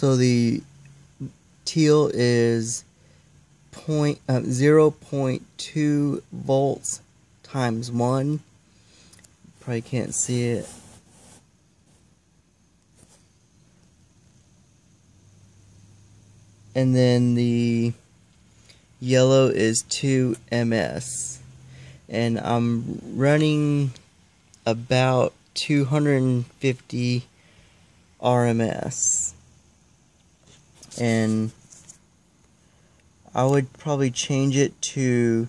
So the teal is 0.2 volts times 1. Probably can't see it. And then the yellow is 2 ms. And I'm running about 250 RMS. And I would probably change it to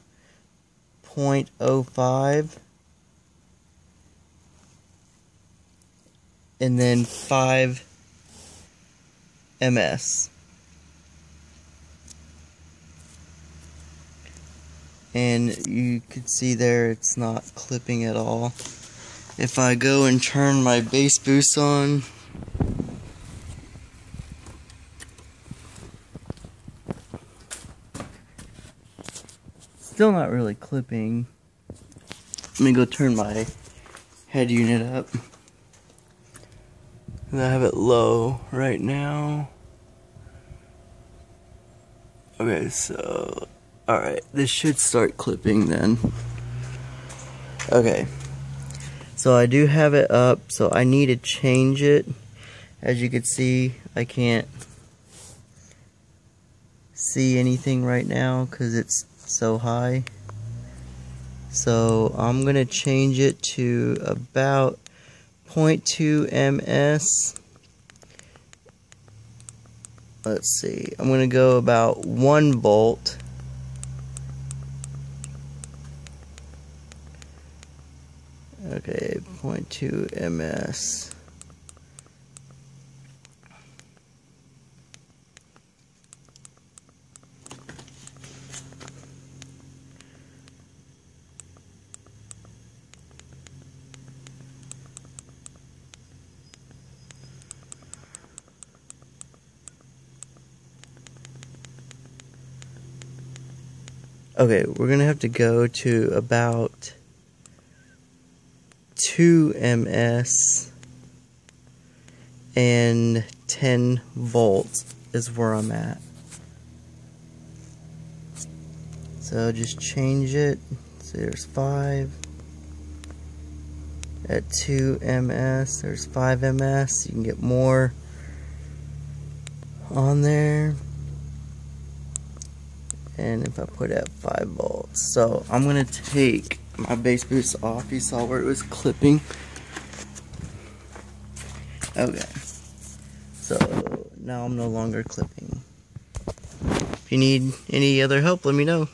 0.05 and then 5 ms. And you can see there it's not clipping at all. If I go and turn my bass boost on, still not really clipping. Let me go turn my head unit up. And I have it low right now. Okay, so alright, this should start clipping then. Okay, so I do have it up, so I need to change it. As you can see, I can't see anything right now because it's so high. So I'm gonna change it to about 0.2 ms. Let's see, I'm gonna go about 1 volt. Okay, 0.2 ms. Okay, we're gonna have to go to about 2 ms and 10 volts is where I'm at. So just change it. So there's 5. At 2 ms, there's 5 ms. You can get more on there. And if I put it at 5 volts. So I'm gonna take my bass boost off. You saw where it was clipping. Okay. So now I'm no longer clipping. If you need any other help, let me know.